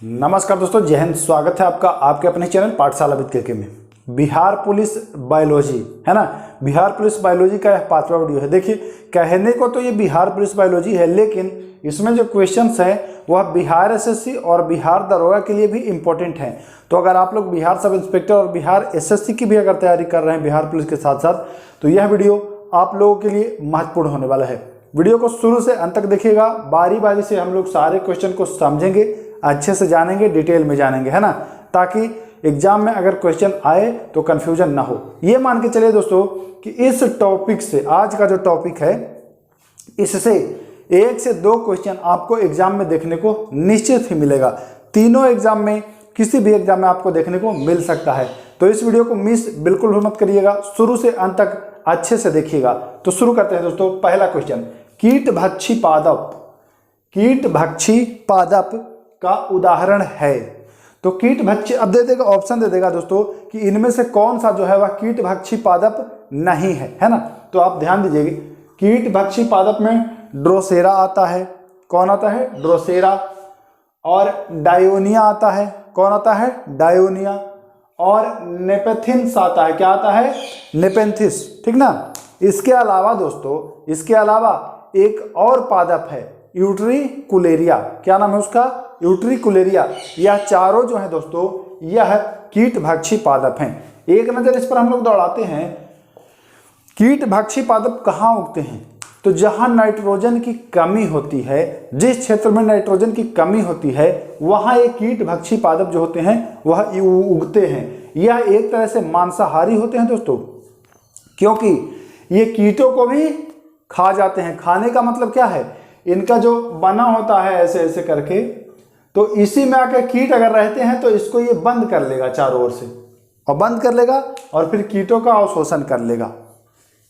नमस्कार दोस्तों, जय हिंद। स्वागत है आपका आपके अपने चैनल पाठशाला विद केके में। बिहार पुलिस बायोलॉजी है ना, बिहार पुलिस बायोलॉजी का यह 5वां वीडियो है। देखिए, कहने को तो ये बिहार पुलिस बायोलॉजी है, लेकिन इसमें जो क्वेश्चंस हैं वह बिहार एसएससी और बिहार दरोगा के लिए भी इम्पोर्टेंट हैं। तो अगर आप लोग बिहार सब इंस्पेक्टर और बिहार एसएससी की भी अगर तैयारी कर रहे हैं बिहार पुलिस के साथ साथ, तो यह वीडियो आप लोगों के लिए महत्वपूर्ण होने वाला है। वीडियो को शुरू से अंत तक देखिएगा, बारी बारी से हम लोग सारे क्वेश्चन को समझेंगे, अच्छे से जानेंगे, डिटेल में जानेंगे, है ना, ताकि एग्जाम में अगर क्वेश्चन आए तो कंफ्यूजन ना हो। ये मान के चलिए दोस्तों कि इस टॉपिक से, आज का जो टॉपिक है, इससे 1 से 2 क्वेश्चन आपको एग्जाम में देखने को निश्चित ही मिलेगा। तीनों एग्जाम में, किसी भी एग्जाम में आपको देखने को मिल सकता है। तो इस वीडियो को मिस बिल्कुल भी मत करिएगा, शुरू से अंत तक अच्छे से देखिएगा। तो शुरू करते हैं दोस्तों। पहला क्वेश्चन, कीटभक्षी पादप, कीटभक्षी पादप का उदाहरण है। तो कीटभक्षी, अब दे देगा, ऑप्शन दे देगा दोस्तों कि इनमें से कौन सा जो है वह कीटभक्षी पादप नहीं है ना। तो आप ध्यान दीजिएगा, कीटभक्षी पादप में ड्रोसेरा आता है। कौन आता है? ड्रोसेरा। और डायोनिया आता है। कौन आता है? डायोनिया। और नेपेथिन्स आता है। क्या आता है? नेपेंथिस, ठीक ना। इसके अलावा दोस्तों, इसके अलावा एक और पादप है, यूट्रिकुलेरिया। क्या नाम है उसका? यूट्रिकुलेरिया। यह चारों जो है दोस्तों, यह कीटभक्षी पादप हैं। एक नजर इस पर हम लोग दौड़ाते हैं। कीटभक्षी पादप कहाँ उगते हैं? तो जहां नाइट्रोजन की कमी होती है, जिस क्षेत्र में नाइट्रोजन की कमी होती है, वहां ये कीटभक्षी पादप जो होते हैं वह उगते हैं। यह एक तरह से मांसाहारी होते हैं दोस्तों, क्योंकि ये कीटों को भी खा जाते हैं। खाने का मतलब क्या है? इनका जो बना होता है ऐसे ऐसे करके, तो इसी में आकर कीट अगर रहते हैं तो इसको ये बंद कर लेगा चारों ओर से, और बंद कर लेगा और फिर कीटों का अवशोषण कर लेगा।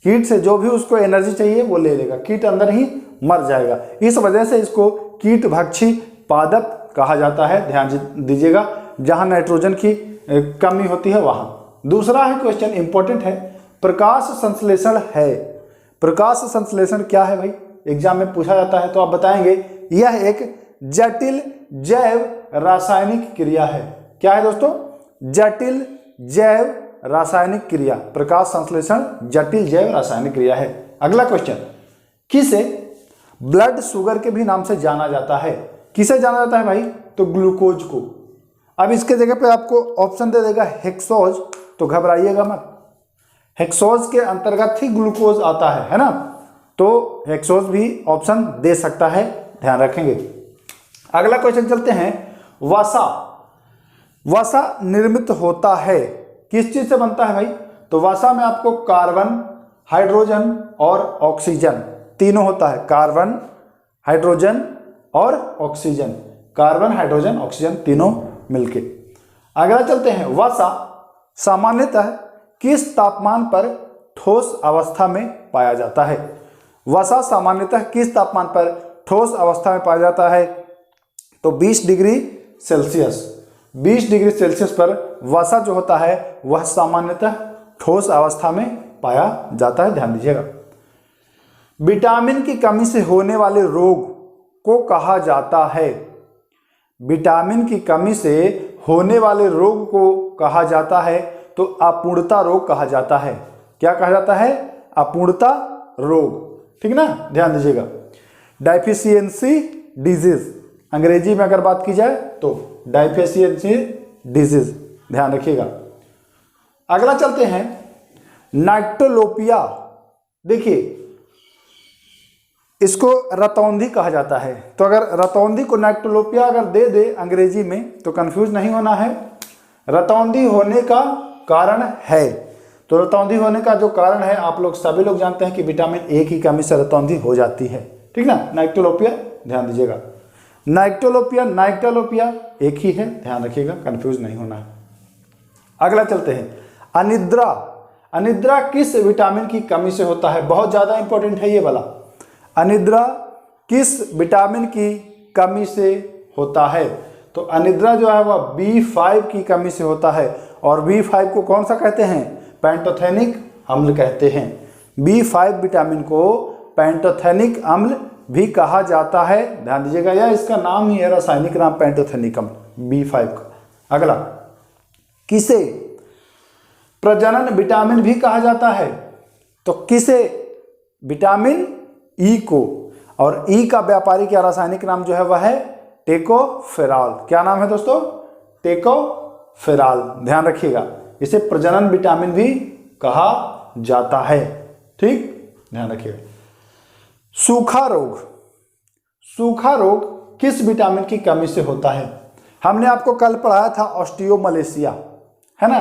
कीट से जो भी उसको एनर्जी चाहिए वो ले लेगा, कीट अंदर ही मर जाएगा। इस वजह से इसको कीटभक्षी पादप कहा जाता है। ध्यान दीजिएगा, जहां नाइट्रोजन की कमी होती है वहां। दूसरा है क्वेश्चन, इंपॉर्टेंट है, प्रकाश संश्लेषण है। प्रकाश संश्लेषण क्या है भाई? एग्जाम में पूछा जाता है तो आप बताएंगे यह एक जटिल जैव रासायनिक क्रिया है। क्या है दोस्तों? जटिल जैव रासायनिक क्रिया। प्रकाश संश्लेषण जटिल जैव रासायनिक क्रिया है। अगला क्वेश्चन, किसे ब्लड शुगर के भी नाम से जाना जाता है? किसे जाना जाता है भाई? तो ग्लूकोज को। अब इसके जगह पे आपको ऑप्शन दे देगा हेक्सोज, तो घबराइएगा मत। हेक्सोज के अंतर्गत ही ग्लूकोज आता है ना, तो हेक्सोज भी ऑप्शन दे सकता है, ध्यान रखेंगे। अगला क्वेश्चन चलते हैं, वसा। वसा निर्मित होता है, किस चीज से बनता है भाई? तो वसा में आपको कार्बन, हाइड्रोजन और ऑक्सीजन तीनों होता है। कार्बन, हाइड्रोजन और ऑक्सीजन, कार्बन, हाइड्रोजन, ऑक्सीजन तीनों मिलके। अगला चलते हैं, वसा सामान्यतः किस तापमान पर ठोस अवस्था में पाया जाता है? वसा सामान्यतः किस तापमान पर ठोस अवस्था में पाया जाता है? तो 20 डिग्री सेल्सियस। 20 डिग्री सेल्सियस पर वसा जो होता है वह सामान्यतः ठोस अवस्था में पाया जाता है। ध्यान दीजिएगा। विटामिन की कमी से होने वाले रोग को कहा जाता है? विटामिन की कमी से होने वाले रोग को कहा जाता है तो अपूर्णता रोग कहा जाता है। क्या कहा जाता है? अपूर्णता रोग, ठीक ना, ध्यान दीजिएगा। डेफिशिएंसी डिजीज, अंग्रेजी में अगर बात की जाए तो डेफिशिएंसी डिजीज, ध्यान रखिएगा। अगला चलते हैं, नाइक्टोलोपिया। देखिए, इसको रतौंधी कहा जाता है। तो अगर रतौंधी को नाइक्टोलोपिया अगर दे दे अंग्रेजी में तो कंफ्यूज नहीं होना है। रतौंधी होने का कारण है, तो रतौंधी होने का जो कारण है, आप लोग सभी लोग जानते हैं कि विटामिन ए की कमी से रतौंधी हो जाती है, ठीक ना। नाइक्टोलोपिया, ध्यान दीजिएगा। नाइक्टोलोपिया, नाइक्टोलोपिया एक ही है, ध्यान रखिएगा, कंफ्यूज नहीं होना है। अगला चलते हैं, अनिद्रा। अनिद्रा किस विटामिन की कमी से होता है? बहुत ज्यादा इंपॉर्टेंट है ये वाला। अनिद्रा किस विटामिन की कमी से होता है? तो अनिद्रा जो है वह B5 की कमी से होता है। और B5 को कौन सा कहते हैं? पैंटोथेनिक अम्ल कहते हैं। B5 विटामिन को पैंटोथेनिक अम्ल भी कहा जाता है, ध्यान दीजिएगा, या इसका नाम ही है रासायनिक नाम पेंटोथेनिकम B5 का। अगला, किसे प्रजनन विटामिन भी कहा जाता है? तो किसे? विटामिन ई को। और ई का व्यापारिक या रासायनिक नाम जो है वह है टेकोफेरॉल। क्या नाम है दोस्तों? टेकोफेरॉल। ध्यान रखिएगा, इसे प्रजनन विटामिन भी कहा जाता है। ठीक, ध्यान रखिएगा। सूखा रोग, सूखा रोग किस विटामिन की कमी से होता है? हमने आपको कल पढ़ाया था ऑस्टियोमलेशिया, है ना,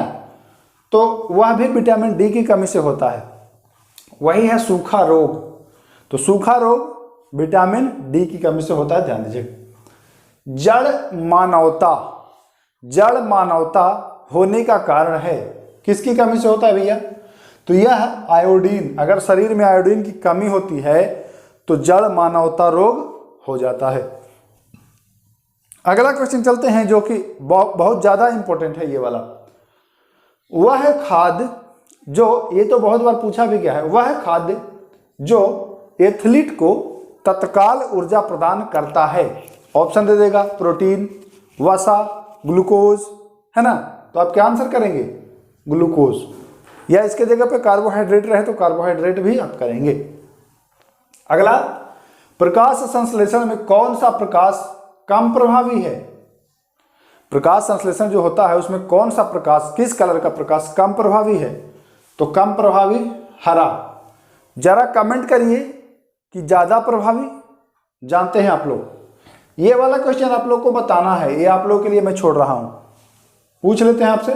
तो वह भी विटामिन डी की कमी से होता है, वही है सूखा रोग। तो सूखा रोग विटामिन डी की कमी से होता है, ध्यान दीजिए। जड़ मानवता, जड़ मानवता होने का कारण है, किसकी कमी से होता है भैया? तो यह आयोडीन, अगर शरीर में आयोडीन की कमी होती है तो जड़ मानवता रोग हो जाता है। अगला क्वेश्चन चलते हैं जो कि बहुत ज्यादा इंपॉर्टेंट है ये वाला। वह खाद्य जो, ये तो बहुत बार पूछा भी गया है, वह खाद्य जो एथलीट को तत्काल ऊर्जा प्रदान करता है। ऑप्शन दे देगा, प्रोटीन, वसा, ग्लूकोज, है ना, तो आप क्या आंसर करेंगे? ग्लूकोज। या इसके जगह पे कार्बोहाइड्रेट रहे तो कार्बोहाइड्रेट भी आप करेंगे। अगला, प्रकाश संश्लेषण में कौन सा प्रकाश कम प्रभावी है? प्रकाश संश्लेषण जो होता है उसमें कौन सा प्रकाश, किस कलर का प्रकाश कम प्रभावी है? तो कम प्रभावी हरा। जरा कमेंट करिए कि ज्यादा प्रभावी, जानते हैं आप लोग? ये वाला क्वेश्चन आप लोग को बताना है, ये आप लोग के लिए मैं छोड़ रहा हूं। पूछ लेते हैं आपसे,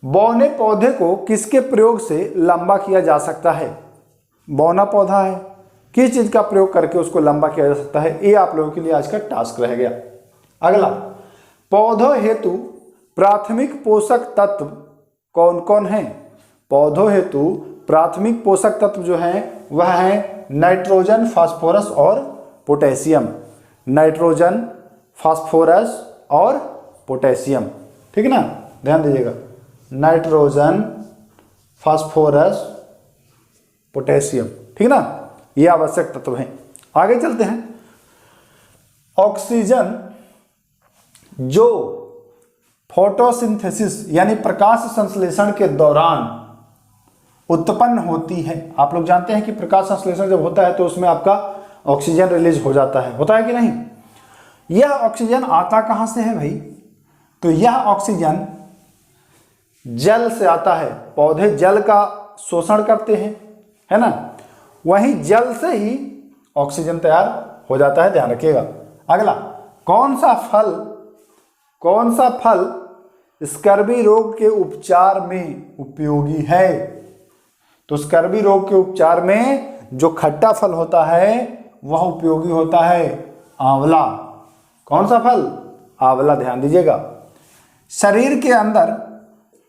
बौने पौधे को किसके प्रयोग से लंबा किया जा सकता है? बौना पौधा है, किस चीज का प्रयोग करके उसको लंबा किया जा सकता है? ये आप लोगों के लिए आज का टास्क रह गया। अगला, पौधों हेतु प्राथमिक पोषक तत्व कौन कौन हैं? पौधों हेतु प्राथमिक पोषक तत्व जो हैं वह है नाइट्रोजन, फास्फोरस और पोटेशियम। नाइट्रोजन, फास्फोरस और पोटेशियम, ठीक है ना, ध्यान दीजिएगा। नाइट्रोजन, फास्फोरस, पोटेशियम, ठीक है ना, ये आवश्यक तत्व हैं। आगे चलते हैं। ऑक्सीजन जो फोटोसिंथेसिस यानी प्रकाश संश्लेषण के दौरान उत्पन्न होती है, आप लोग जानते हैं कि प्रकाश संश्लेषण जब होता है तो उसमें आपका ऑक्सीजन रिलीज हो जाता है, होता है कि नहीं? यह ऑक्सीजन आता कहां से है भाई? तो यह ऑक्सीजन जल से आता है। पौधे जल का शोषण करते हैं, है ना, वहीं जल से ही ऑक्सीजन तैयार हो जाता है, ध्यान रखिएगा। अगला, कौन सा फल स्कर्वी रोग के उपचार में उपयोगी है? तो स्कर्वी रोग के उपचार में जो खट्टा फल होता है वह उपयोगी होता है आंवला। कौन सा फल? आंवला, ध्यान दीजिएगा। शरीर के अंदर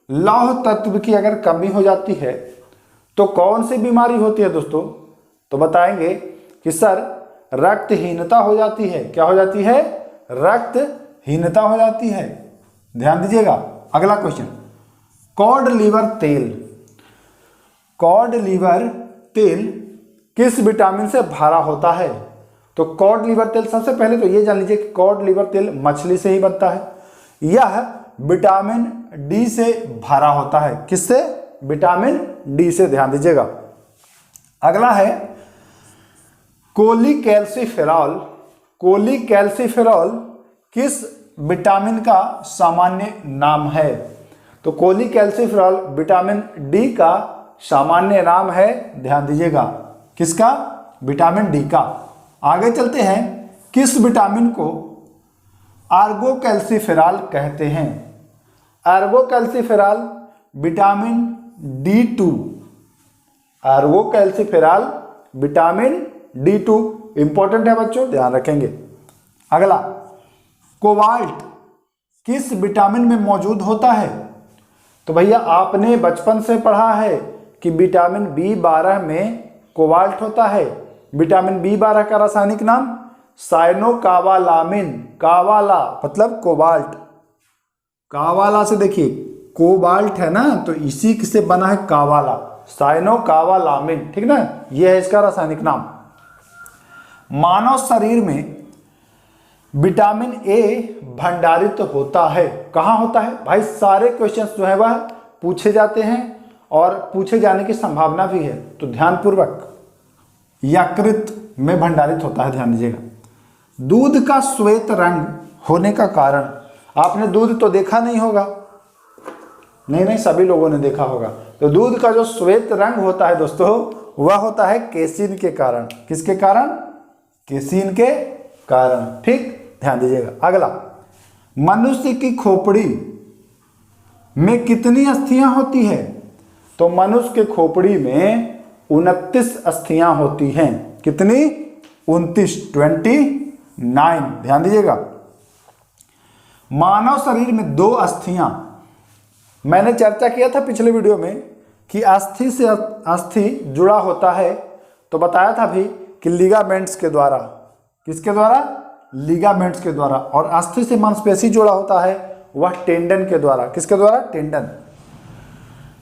लौह तत्व की अगर कमी हो जाती है तो कौन सी बीमारी होती है दोस्तों? तो बताएंगे कि सर रक्तहीनता हो जाती है। क्या हो जाती है? रक्तहीनता हो जाती है, ध्यान दीजिएगा। अगला क्वेश्चन, कॉड लिवर तेल, कॉड लिवर तेल किस विटामिन से भरा होता है? तो कॉड लिवर तेल, सबसे पहले तो ये जान लीजिए कि कॉड लिवर तेल मछली से ही बनता है। यह विटामिन डी से भरा होता है। किससे? विटामिन डी से, ध्यान दीजिएगा। अगला है कोलीकैल्सिफेरॉल। कोलीकैल्सिफेरॉल किस विटामिन का सामान्य नाम है? तो कोलीकैल्सिफेरॉल विटामिन डी का सामान्य नाम है, ध्यान दीजिएगा। किसका? विटामिन डी का। आगे चलते हैं, किस विटामिन को आर्गोकैल्सिफेरॉल कहते हैं? Ergocalciferol vitamin D2। Ergocalciferol vitamin D2 important है बच्चों, ध्यान रखेंगे। अगला, कोबाल्ट किस विटामिन में मौजूद होता है? तो भैया आपने बचपन से पढ़ा है कि विटामिन B12 में कोबाल्ट होता है। विटामिन B12 का रासायनिक नाम साइनोकावालामिन। कावाला मतलब कोबाल्ट, कावाला से देखिए कोबाल्ट है ना, तो इसी से बना है कावाला, साइनोकावालामिन, ठीक ना, यह है इसका रासायनिक नाम। मानव शरीर में विटामिन ए भंडारित होता है, कहाँ होता है भाई? सारे क्वेश्चंस जो है वह पूछे जाते हैं और पूछे जाने की संभावना भी है, तो ध्यानपूर्वक। यकृत में भंडारित होता है, ध्यान दीजिएगा। दूध का श्वेत रंग होने का कारण, आपने दूध तो देखा नहीं होगा, नहीं सभी लोगों ने देखा होगा। तो दूध का जो श्वेत रंग होता है दोस्तों, वह होता है केसिन के कारण। किसके कारण? केसिन के कारण, ठीक, ध्यान दीजिएगा। अगला, मनुष्य की खोपड़ी में कितनी अस्थियां होती है? तो मनुष्य के खोपड़ी में 29 अस्थियां होती हैं। कितनी? 29, ध्यान दीजिएगा। मानव शरीर में 2 अस्थियां, मैंने चर्चा किया था पिछले वीडियो में कि अस्थि से अस्थि जुड़ा होता है, तो बताया था भी कि लिगामेंट्स के द्वारा। किसके द्वारा? लिगामेंट्स के द्वारा। और अस्थि से मांसपेशी जुड़ा होता है, वह टेंडन के द्वारा। किसके द्वारा? टेंडन।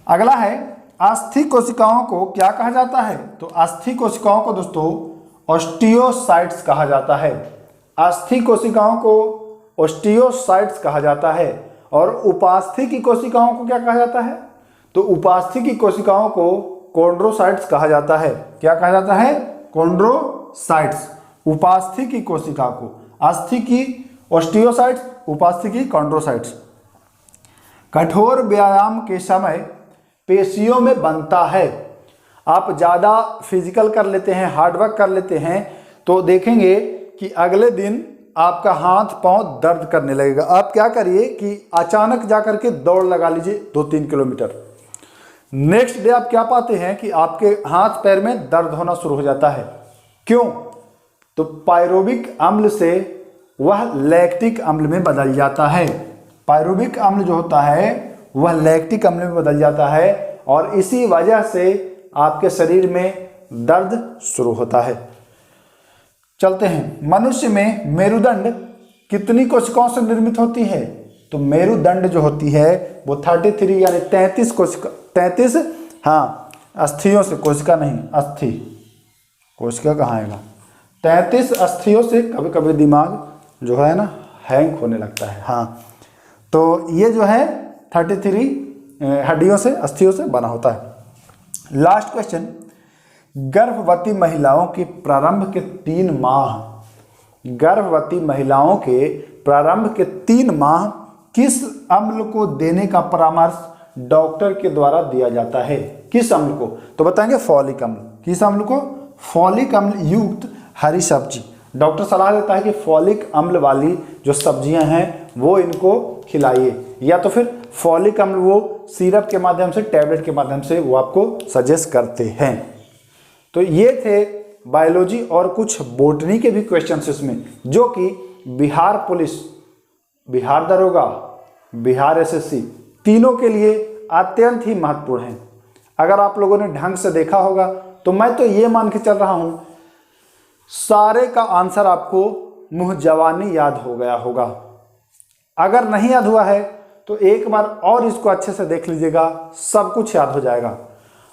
अगला है, अस्थि कोशिकाओं को क्या कहा जाता है? तो अस्थि कोशिकाओं को दोस्तों ऑस्टियोसाइट्स कहा जाता है। अस्थि कोशिकाओं को ऑस्टियोसाइट्स कहा जाता है। और उपास्थि की कोशिकाओं को क्या कहा जाता है? तो उपास्थि की कोशिकाओं को कॉन्ड्रोसाइट्स कहा जाता है। क्या कहा जाता है? कॉन्ड्रोसाइट्स। उपास्थि की कोशिका को, अस्थि की ऑस्टियोसाइट्स, उपास्थि की कॉन्ड्रोसाइट्स। कठोर व्यायाम के समय पेशियों में बनता है। आप ज़्यादा फिजिकल कर लेते हैं, हार्डवर्क कर लेते हैं, तो देखेंगे कि अगले दिन आपका हाथ पांव दर्द करने लगेगा। आप क्या करिए कि अचानक जाकर के दौड़ लगा लीजिए 2-3 किलोमीटर। नेक्स्ट डे आप क्या पाते हैं कि आपके हाथ पैर में दर्द होना शुरू हो जाता है। क्यों? तो पायरुविक अम्ल से वह लैक्टिक अम्ल में बदल जाता है। पायरुविक अम्ल जो होता है वह लैक्टिक अम्ल में बदल जाता है, और इसी वजह से आपके शरीर में दर्द शुरू होता है। चलते हैं, मनुष्य में मेरुदंड कितनी कोशिकाओं से निर्मित होती है? तो मेरुदंड जो होती है वो 33 यानी 33 कोशिका, 33 अस्थियों से, कोशिका नहीं, अस्थि, कोशिका कहाँ आएगा? 33 अस्थियों से। कभी कभी दिमाग जो है ना हैंग होने लगता है। तो ये जो है 33 हड्डियों से, अस्थियों से बना होता है। लास्ट क्वेश्चन, गर्भवती महिलाओं के प्रारंभ के 3 माह, गर्भवती महिलाओं के प्रारंभ के 3 माह किस अम्ल को देने का परामर्श डॉक्टर के द्वारा दिया जाता है? किस अम्ल को? तो बताएंगे फॉलिक अम्ल। किस अम्ल को? फॉलिक अम्ल युक्त हरी सब्जी। डॉक्टर सलाह देता है कि फॉलिक अम्ल वाली जो सब्जियां हैं वो इनको खिलाइए, या तो फिर फॉलिक अम्ल वो सिरप के माध्यम से, टैबलेट के माध्यम से वो आपको सजेस्ट करते हैं। तो ये थे बायोलॉजी और कुछ बोटनी के भी क्वेश्चंस इसमें, जो कि बिहार पुलिस, बिहार दरोगा, बिहार एसएससी तीनों के लिए अत्यंत ही महत्वपूर्ण है। अगर आप लोगों ने ढंग से देखा होगा तो मैं तो ये मान के चल रहा हूं सारे का आंसर आपको मुंह जवानी याद हो गया होगा। अगर नहीं याद हुआ है तो एक बार और इसको अच्छे से देख लीजिएगा, सब कुछ याद हो जाएगा।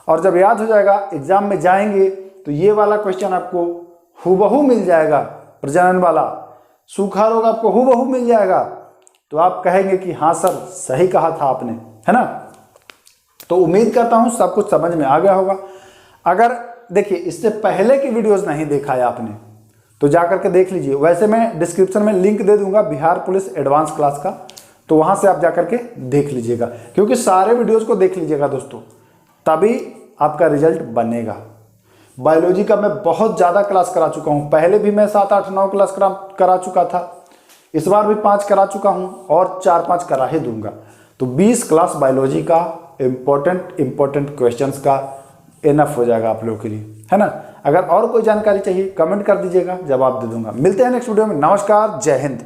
और जब याद हो जाएगा, एग्जाम में जाएंगे तो ये वाला क्वेश्चन आपको हूबहू मिल जाएगा, प्रजनन वाला, सूखा रोग आपको हूबहू मिल जाएगा, तो आप कहेंगे कि हाँ सर सही कहा था आपने, है ना। तो उम्मीद करता हूँ सब कुछ समझ में आ गया होगा। अगर देखिए इससे पहले की वीडियोस नहीं देखा है आपने तो जा करके देख लीजिए। वैसे मैं डिस्क्रिप्शन में लिंक दे दूंगा बिहार पुलिस एडवांस क्लास का, तो वहां से आप जा करके देख लीजिएगा, क्योंकि सारे वीडियोस को देख लीजिएगा दोस्तों, तभी आपका रिजल्ट बनेगा। बायोलॉजी का मैं बहुत ज़्यादा क्लास करा चुका हूँ, पहले भी मैं 7, 8, 9 क्लास करा चुका था, इस बार भी 5 करा चुका हूँ और 4-5 करा ही दूंगा। तो 20 क्लास बायोलॉजी का इम्पोर्टेंट क्वेश्चंस का इनफ हो जाएगा आप लोगों के लिए, है ना। अगर और कोई जानकारी चाहिए कमेंट कर दीजिएगा, जवाब दे दूंगा। मिलते हैं नेक्स्ट वीडियो में। नमस्कार, जय हिंद।